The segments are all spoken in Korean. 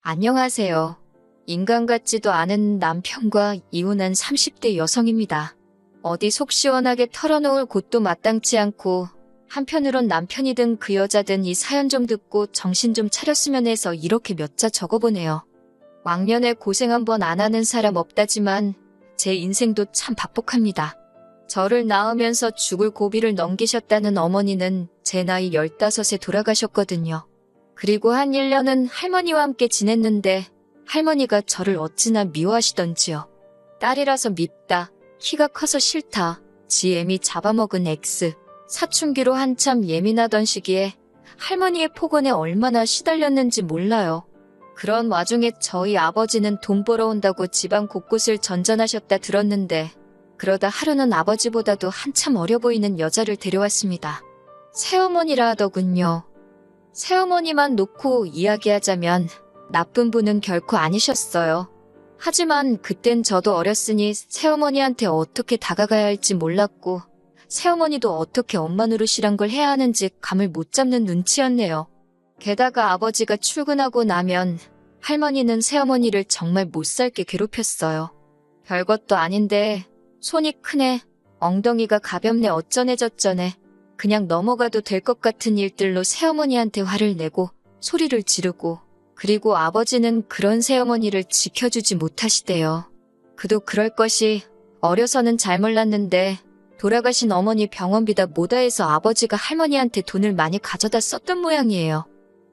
안녕하세요. 인간 같지도 않은 남편과 이혼한 30대 여성입니다. 어디 속 시원하게 털어놓을 곳도 마땅치 않고 한편으론 남편이든 그 여자든 이 사연 좀 듣고 정신 좀 차렸으면 해서 이렇게 몇 자 적어보네요. 왕년에 고생 한번 안 하는 사람 없다지만 제 인생도 참 박복합니다. 저를 낳으면서 죽을 고비를 넘기셨다는 어머니는 제 나이 15에 돌아가셨거든요. 그리고 한 1년은 할머니와 함께 지냈는데 할머니가 저를 어찌나 미워하시던지요. 딸이라서 밉다, 키가 커서 싫다, 지 애미 잡아먹은 X. 사춘기로 한참 예민하던 시기에 할머니의 폭언에 얼마나 시달렸는지 몰라요. 그런 와중에 저희 아버지는 돈 벌어온다고 집안 곳곳을 전전하셨다 들었는데 그러다 하루는 아버지보다도 한참 어려 보이는 여자를 데려왔습니다. 새어머니라 하더군요. 새어머니만 놓고 이야기하자면 나쁜 분은 결코 아니셨어요. 하지만 그땐 저도 어렸으니 새어머니한테 어떻게 다가가야 할지 몰랐고 새어머니도 어떻게 엄마 노릇이란 걸 해야 하는지 감을 못 잡는 눈치였네요. 게다가 아버지가 출근하고 나면 할머니는 새어머니를 정말 못살게 괴롭혔어요. 별것도 아닌데 손이 크네, 엉덩이가 가볍네 어쩌네 저쩌네 그냥 넘어가도 될 것 같은 일들로 새어머니한테 화를 내고 소리를 지르고 그리고 아버지는 그런 새어머니를 지켜주지 못하시대요. 그도 그럴 것이 어려서는 잘 몰랐는데 돌아가신 어머니 병원비다 뭐다 해서 아버지가 할머니한테 돈을 많이 가져다 썼던 모양이에요.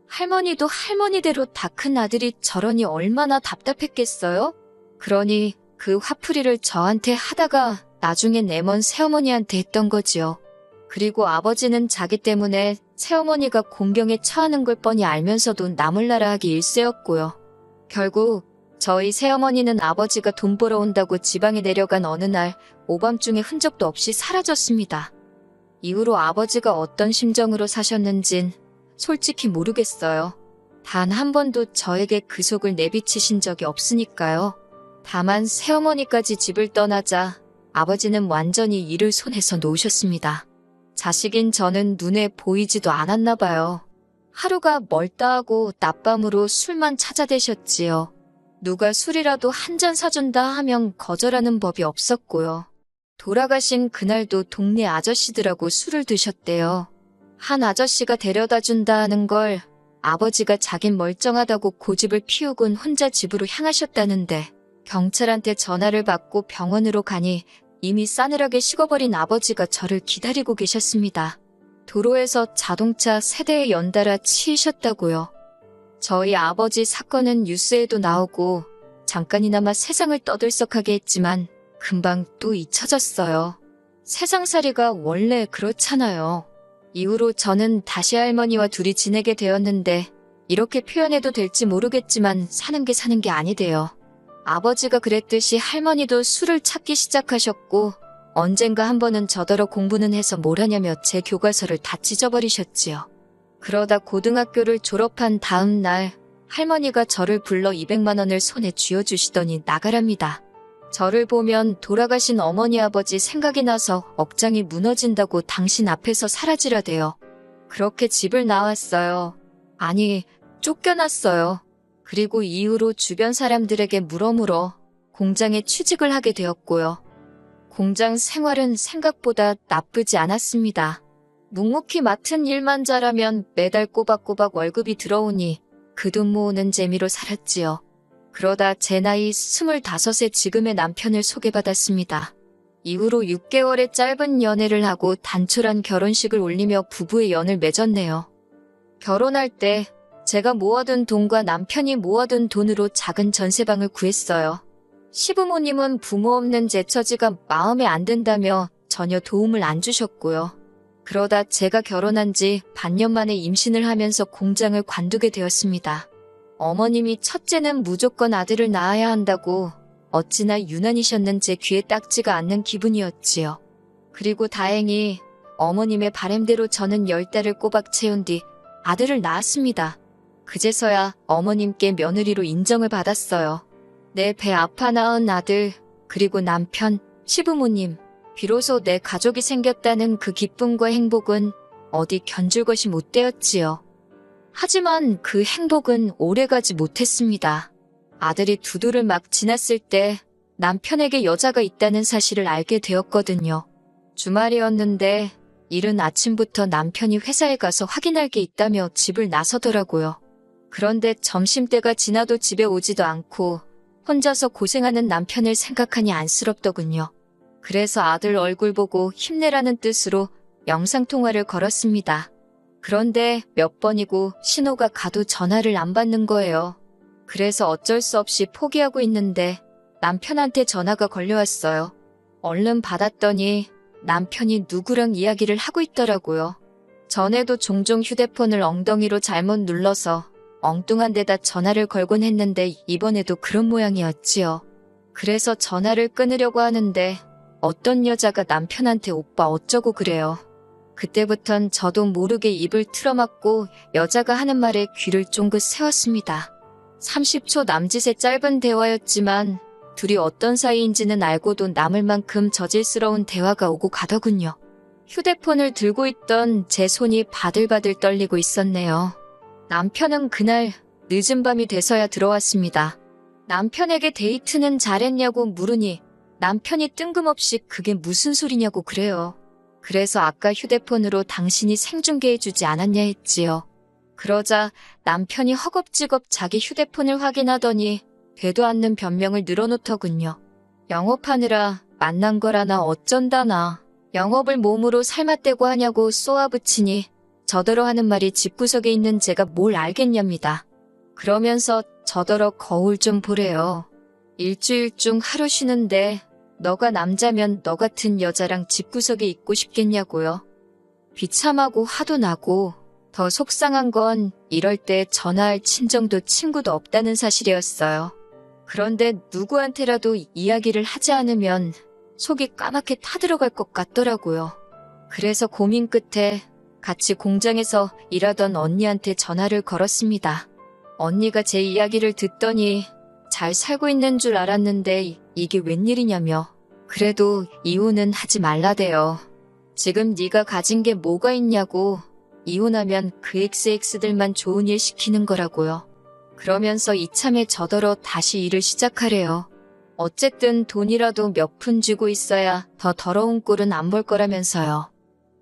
할머니도 할머니대로 다 큰 아들이 저러니 얼마나 답답했겠어요? 그러니 그 화풀이를 저한테 하다가 나중에 내 먼 새어머니한테 했던 거지요. 그리고 아버지는 자기 때문에 새어머니가 공경에 처하는 걸 뻔히 알면서도 나몰라라 하기 일쑤였고요. 결국 저희 새어머니는 아버지가 돈 벌어온다고 지방에 내려간 어느 날 오밤중에 흔적도 없이 사라졌습니다. 이후로 아버지가 어떤 심정으로 사셨는진 솔직히 모르겠어요. 단 한 번도 저에게 그 속을 내비치신 적이 없으니까요. 다만 새어머니까지 집을 떠나자 아버지는 완전히 일을 손에서 놓으셨습니다. 자식인 저는 눈에 보이지도 않았나 봐요. 하루가 멀다 하고 낮밤으로 술만 찾아대셨지요. 누가 술이라도 한 잔 사준다 하면 거절하는 법이 없었고요. 돌아가신 그날도 동네 아저씨들하고 술을 드셨대요. 한 아저씨가 데려다 준다 하는 걸 아버지가 자긴 멀쩡하다고 고집을 피우곤 혼자 집으로 향하셨다는데 경찰한테 전화를 받고 병원으로 가니 이미 싸늘하게 식어버린 아버지가 저를 기다리고 계셨습니다. 도로에서 자동차 세대에 연달아 치이셨다고요. 저희 아버지 사건은 뉴스에도 나오고 잠깐이나마 세상을 떠들썩하게 했지만 금방 또 잊혀졌어요. 세상살이가 원래 그렇잖아요. 이후로 저는 다시 할머니와 둘이 지내게 되었는데 이렇게 표현해도 될지 모르겠지만 사는 게 아니대요. 아버지가 그랬듯이 할머니도 술을 찾기 시작하셨고 언젠가 한 번은 저더러 공부는 해서 뭘 하냐며 제 교과서를 다 찢어버리셨지요. 그러다 고등학교를 졸업한 다음 날 할머니가 저를 불러 200만 원을 손에 쥐어주시더니 나가랍니다. 저를 보면 돌아가신 어머니 아버지 생각이 나서 억장이 무너진다고 당신 앞에서 사라지라대요. 그렇게 집을 나왔어요. 아니, 쫓겨났어요. 그리고 이후로 주변 사람들에게 물어물어 공장에 취직을 하게 되었고요. 공장 생활은 생각보다 나쁘지 않았습니다. 묵묵히 맡은 일만 잘하면 매달 꼬박꼬박 월급이 들어오니 그 돈 모으는 재미로 살았지요. 그러다 제 나이 25에 지금의 남편을 소개받았습니다. 이후로 6개월의 짧은 연애를 하고 단촐한 결혼식을 올리며 부부의 연을 맺었네요. 결혼할 때 제가 모아둔 돈과 남편이 모아둔 돈으로 작은 전세방을 구했어요. 시부모님은 부모 없는 제 처지가 마음에 안 든다며 전혀 도움을 안 주셨고요. 그러다 제가 결혼한 지 반년 만에 임신을 하면서 공장을 관두게 되었습니다. 어머님이 첫째는 무조건 아들을 낳아야 한다고 어찌나 유난이셨는 제 귀에 딱지가 않는 기분이었지요. 그리고 다행히 어머님의 바람대로 저는 10달을 꼬박 채운 뒤 아들을 낳았습니다. 그제서야 어머님께 며느리로 인정을 받았어요. 내 배 아파 낳은 아들, 그리고 남편, 시부모님, 비로소 내 가족이 생겼다는 그 기쁨과 행복은 어디 견줄 것이 못 되었지요. 하지만 그 행복은 오래가지 못했습니다. 아들이 두두를 막 지났을 때 남편에게 여자가 있다는 사실을 알게 되었거든요. 주말이었는데 이른 아침부터 남편이 회사에 가서 확인할 게 있다며 집을 나서더라고요. 그런데 점심때가 지나도 집에 오지도 않고 혼자서 고생하는 남편을 생각하니 안쓰럽더군요. 그래서 아들 얼굴 보고 힘내라는 뜻으로 영상통화를 걸었습니다. 그런데 몇 번이고 신호가 가도 전화를 안 받는 거예요. 그래서 어쩔 수 없이 포기하고 있는데 남편한테 전화가 걸려왔어요. 얼른 받았더니 남편이 누구랑 이야기를 하고 있더라고요. 전에도 종종 휴대폰을 엉덩이로 잘못 눌러서 엉뚱한 데다 전화를 걸곤 했는데 이번에도 그런 모양이었지요. 그래서 전화를 끊으려고 하는데 어떤 여자가 남편한테 오빠 어쩌고 그래요. 그때부턴 저도 모르게 입을 틀어막고 여자가 하는 말에 귀를 쫑긋 세웠습니다. 30초 남짓의 짧은 대화였지만 둘이 어떤 사이인지는 알고도 남을 만큼 저질스러운 대화가 오고 가더군요. 휴대폰을 들고 있던 제 손이 바들바들 떨리고 있었네요. 남편은 그날 늦은 밤이 돼서야 들어왔습니다. 남편에게 데이트는 잘했냐고 물으니 남편이 뜬금없이 그게 무슨 소리냐고 그래요. 그래서 아까 휴대폰으로 당신이 생중계해주지 않았냐 했지요. 그러자 남편이 허겁지겁 자기 휴대폰을 확인하더니 되도 않는 변명을 늘어놓더군요. 영업하느라 만난 거라나 어쩐다나 영업을 몸으로 삶아떼고 하냐고 쏘아붙이니 저더러 하는 말이 집구석에 있는 제가 뭘 알겠냐입니다. 그러면서 저더러 거울 좀 보래요. 일주일 중 하루 쉬는데 너가 남자면 너 같은 여자랑 집구석에 있고 싶겠냐고요. 비참하고 화도 나고 더 속상한 건 이럴 때 전화할 친정도 친구도 없다는 사실이었어요. 그런데 누구한테라도 이야기를 하지 않으면 속이 까맣게 타들어갈 것 같더라고요. 그래서 고민 끝에 같이 공장에서 일하던 언니한테 전화를 걸었습니다. 언니가 제 이야기를 듣더니 잘 살고 있는 줄 알았는데 이게 웬일이냐며 그래도 이혼은 하지 말라대요. 지금 네가 가진 게 뭐가 있냐고 이혼하면 그 XX들만 좋은 일 시키는 거라고요. 그러면서 이참에 저더러 다시 일을 시작하래요. 어쨌든 돈이라도 몇 푼 쥐고 있어야 더 더러운 꼴은 안 볼 거라면서요.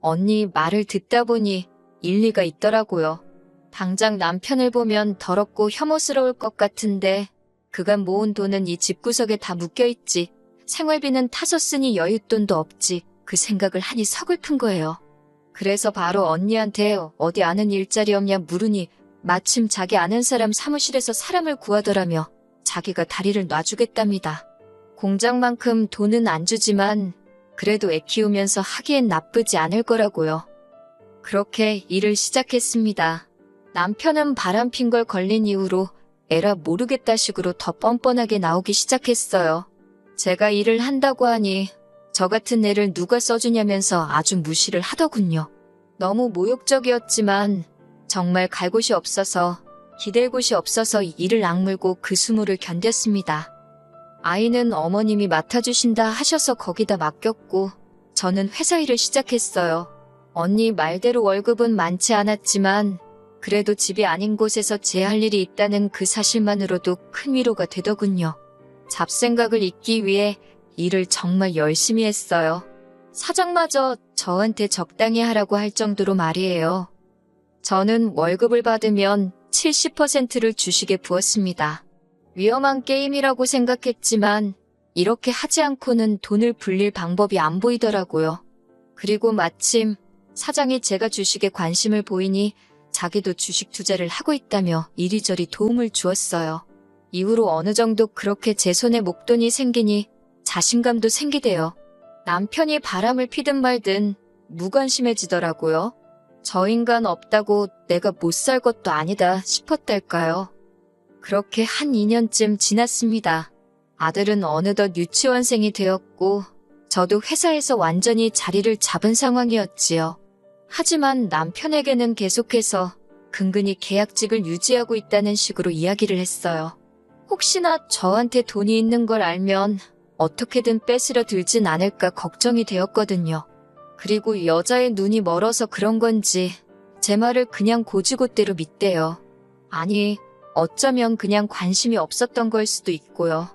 언니 말을 듣다 보니 일리가 있더라고요. 당장 남편을 보면 더럽고 혐오스러울 것 같은데 그간 모은 돈은 이 집구석에 다 묶여있지. 생활비는 타서 쓰니 여윳돈도 없지. 그 생각을 하니 서글픈 거예요. 그래서 바로 언니한테 어디 아는 일자리 없냐 물으니 마침 자기 아는 사람 사무실에서 사람을 구하더라며 자기가 다리를 놔주겠답니다. 공장만큼 돈은 안 주지만 그래도 애 키우면서 하기엔 나쁘지 않을 거라고요. 그렇게 일을 시작했습니다. 남편은 바람핀 걸 걸린 이후로 에라 모르겠다 식으로 더 뻔뻔하게 나오기 시작했어요. 제가 일을 한다고 하니 저 같은 애를 누가 써주냐면서 아주 무시를 하더군요. 너무 모욕적이었지만 정말 갈 곳이 없어서 기댈 곳이 없어서 이를 악물고 그 수모를 견뎠습니다. 아이는 어머님이 맡아주신다 하셔서 거기다 맡겼고 저는 회사 일을 시작했어요. 언니 말대로 월급은 많지 않았지만 그래도 집이 아닌 곳에서 제 할 일이 있다는 그 사실만으로도 큰 위로가 되더군요. 잡생각을 잊기 위해 일을 정말 열심히 했어요. 사장마저 저한테 적당히 하라고 할 정도로 말이에요. 저는 월급을 받으면 70%를 주식에 부었습니다. 위험한 게임이라고 생각했지만 이렇게 하지 않고는 돈을 불릴 방법이 안 보이더라고요. 그리고 마침 사장이 제가 주식에 관심을 보이니 자기도 주식 투자를 하고 있다며 이리저리 도움을 주었어요. 이후로 어느 정도 그렇게 제 손에 목돈이 생기니 자신감도 생기대요. 남편이 바람을 피든 말든 무관심해지더라고요. 저 인간 없다고 내가 못 살 것도 아니다 싶었달까요. 그렇게 한 2년쯤 지났습니다. 아들은 어느덧 유치원생이 되었고 저도 회사에서 완전히 자리를 잡은 상황이었지요. 하지만 남편에게는 계속해서 근근히 계약직을 유지하고 있다는 식으로 이야기를 했어요. 혹시나 저한테 돈이 있는 걸 알면 어떻게든 뺏으려 들진 않을까 걱정이 되었거든요. 그리고 여자의 눈이 멀어서 그런 건지 제 말을 그냥 고지고대로 믿대요. 아니, 어쩌면 그냥 관심이 없었던 걸 수도 있고요.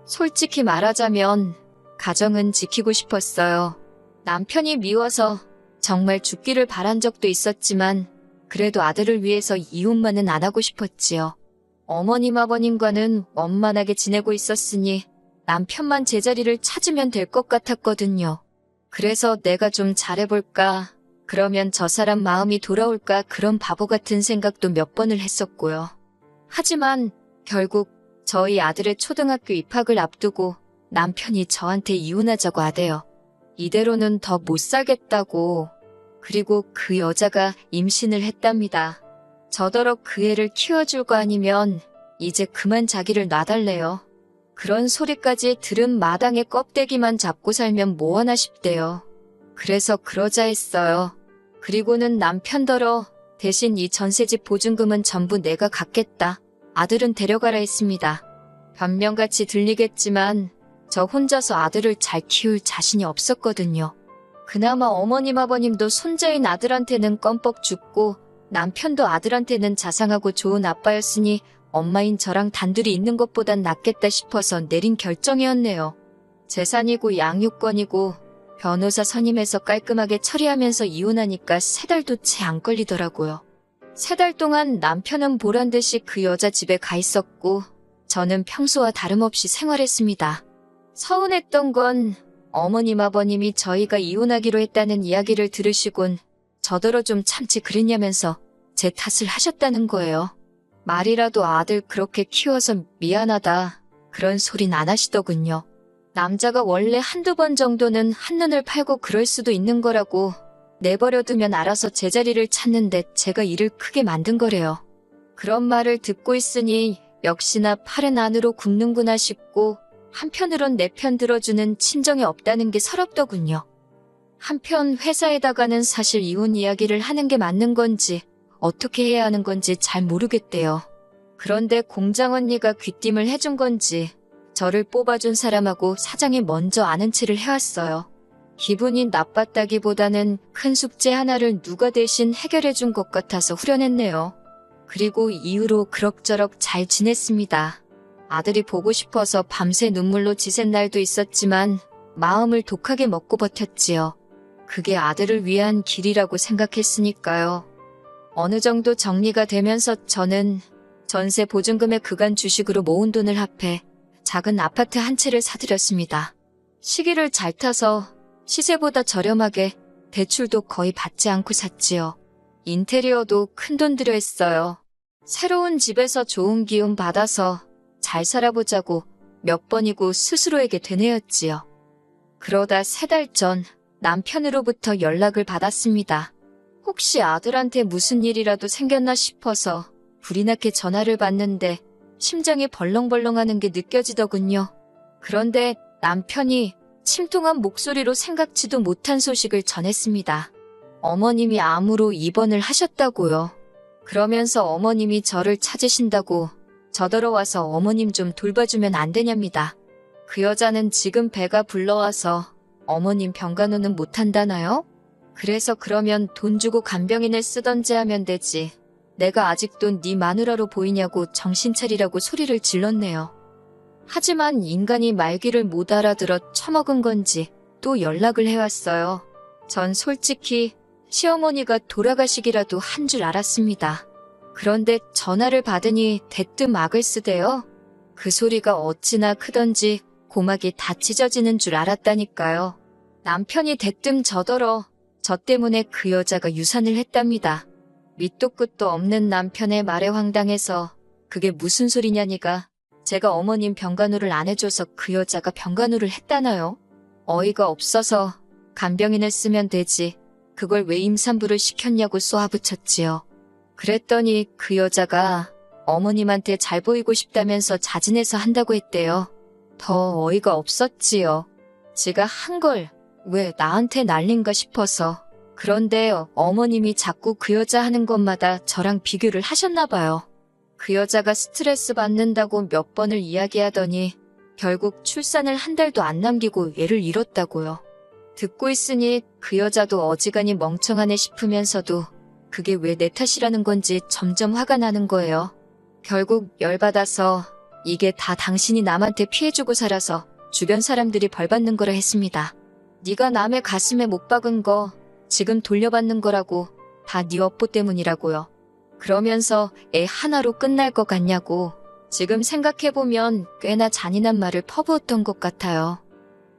솔직히 말하자면 가정은 지키고 싶었어요. 남편이 미워서 정말 죽기를 바란 적도 있었지만 그래도 아들을 위해서 이혼만은 안 하고 싶었지요. 어머님 아버님과는 원만하게 지내고 있었으니 남편만 제자리를 찾으면 될 것 같았거든요. 그래서 내가 좀 잘해볼까, 그러면 저 사람 마음이 돌아올까 그런 바보 같은 생각도 몇 번을 했었고요. 하지만 결국 저희 아들의 초등학교 입학을 앞두고 남편이 저한테 이혼하자고 하대요. 이대로는 더 못 살겠다고. 그리고 그 여자가 임신을 했답니다. 저더러 그 애를 키워줄 거 아니면 이제 그만 자기를 놔달래요. 그런 소리까지 들은 마당에 껍데기만 잡고 살면 뭐하나 싶대요. 그래서 그러자 했어요. 그리고는 남편더러 대신 이 전세집 보증금은 전부 내가 갚겠다. 아들은 데려가라 했습니다. 변명같이 들리겠지만 저 혼자서 아들을 잘 키울 자신이 없었거든요. 그나마 어머님 아버님도 손자인 아들한테는 껌뻑 죽고 남편도 아들한테는 자상하고 좋은 아빠였으니 엄마인 저랑 단둘이 있는 것보단 낫겠다 싶어서 내린 결정이었네요. 재산이고 양육권이고 변호사 선임해서 깔끔하게 처리하면서 이혼하니까 3달도 채 안 걸리더라고요. 3달 동안 남편은 보란듯이 그 여자 집에 가 있었고 저는 평소와 다름없이 생활했습니다. 서운했던 건 어머님 아버님이 저희가 이혼하기로 했다는 이야기를 들으시곤 저더러 좀 참지 그랬냐면서 제 탓을 하셨다는 거예요. 말이라도 아들 그렇게 키워서 미안하다 그런 소린 안 하시더군요. 남자가 원래 한두 번 정도는 한눈을 팔고 그럴 수도 있는 거라고 내버려두면 알아서 제자리를 찾는데 제가 일을 크게 만든 거래요. 그런 말을 듣고 있으니 역시나 팔은 안으로 굽는구나 싶고 한편으론 내 편 들어주는 친정이 없다는 게 서럽더군요. 한편 회사에다가는 사실 이혼 이야기를 하는 게 맞는 건지 어떻게 해야 하는 건지 잘 모르겠대요. 그런데 공장 언니가 귀띔을 해준 건지 저를 뽑아준 사람하고 사장이 먼저 아는 체를 해왔어요. 기분이 나빴다기보다는 큰 숙제 하나를 누가 대신 해결해준 것 같아서 후련했네요. 그리고 이후로 그럭저럭 잘 지냈습니다. 아들이 보고 싶어서 밤새 눈물로 지샌 날도 있었지만 마음을 독하게 먹고 버텼지요. 그게 아들을 위한 길이라고 생각했으니까요. 어느 정도 정리가 되면서 저는 전세 보증금의 그간 주식으로 모은 돈을 합해 작은 아파트 한 채를 사들였습니다. 시기를 잘 타서 시세보다 저렴하게 대출도 거의 받지 않고 샀지요. 인테리어도 큰돈 들여 했어요. 새로운 집에서 좋은 기운 받아서 잘 살아보자고 몇 번이고 스스로에게 되뇌었지요. 그러다 3달 전 남편으로부터 연락을 받았습니다. 혹시 아들한테 무슨 일이라도 생겼나 싶어서 불이 나게 전화를 받는데 심장이 벌렁벌렁하는 게 느껴지더군요. 그런데 남편이 침통한 목소리로 생각지도 못한 소식을 전했습니다. 어머님이 암으로 입원을 하셨다고요. 그러면서 어머님이 저를 찾으신다고 저더러 와서 어머님 좀 돌봐주면 안 되냐입니다. 그 여자는 지금 배가 불러와서 어머님 병간호는 못한다나요? 그래서 그러면 돈 주고 간병인을 쓰던지 하면 되지. 내가 아직도 네 마누라로 보이냐고 정신 차리라고 소리를 질렀네요. 하지만 인간이 말귀를 못 알아들어 처먹은 건지 또 연락을 해왔어요. 전 솔직히 시어머니가 돌아가시기라도 한 줄 알았습니다. 그런데 전화를 받으니 대뜸 악을 쓰대요. 그 소리가 어찌나 크던지 고막이 다 찢어지는 줄 알았다니까요. 남편이 대뜸 저더러 저 때문에 그 여자가 유산을 했답니다. 밑도 끝도 없는 남편의 말에 황당해서 그게 무슨 소리냐니가 제가 어머님 병간호를 안 해줘서 그 여자가 병간호를 했다나요? 어이가 없어서 간병인을 쓰면 되지 그걸 왜 임산부를 시켰냐고 쏘아붙였지요. 그랬더니 그 여자가 어머님한테 잘 보이고 싶다면서 자진해서 한다고 했대요. 더 어이가 없었지요. 지가 한 걸 왜 나한테 날린가 싶어서. 그런데 어머님이 자꾸 그 여자 하는 것마다 저랑 비교를 하셨나 봐요. 그 여자가 스트레스 받는다고 몇 번을 이야기하더니 결국 출산을 한 달도 안 남기고 애를 잃었다고요. 듣고 있으니 그 여자도 어지간히 멍청하네 싶으면서도 그게 왜 내 탓이라는 건지 점점 화가 나는 거예요. 결국 열받아서 이게 다 당신이 남한테 피해주고 살아서 주변 사람들이 벌받는 거라 했습니다. 네가 남의 가슴에 못 박은 거 지금 돌려받는 거라고, 다 네 업보 때문이라고요. 그러면서 애 하나로 끝날 것 같냐고. 지금 생각해보면 꽤나 잔인한 말을 퍼부었던 것 같아요.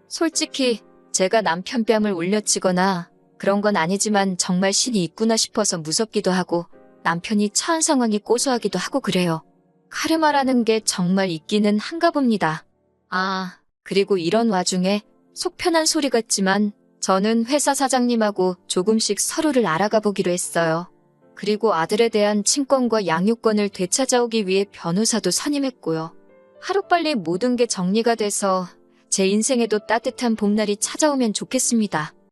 솔직히 제가 남편 뺨을 올려치거나 그런 건 아니지만 정말 신이 있구나 싶어서 무섭기도 하고 남편이 처한 상황이 고소하기도 하고 그래요. 카르마라는 게 정말 있기는 한가 봅니다. 아, 그리고 이런 와중에 속 편한 소리 같지만 저는 회사 사장님하고 조금씩 서로를 알아가 보기로 했어요. 그리고 아들에 대한 친권과 양육권을 되찾아오기 위해 변호사도 선임했고요. 하루빨리 모든 게 정리가 돼서 제 인생에도 따뜻한 봄날이 찾아오면 좋겠습니다.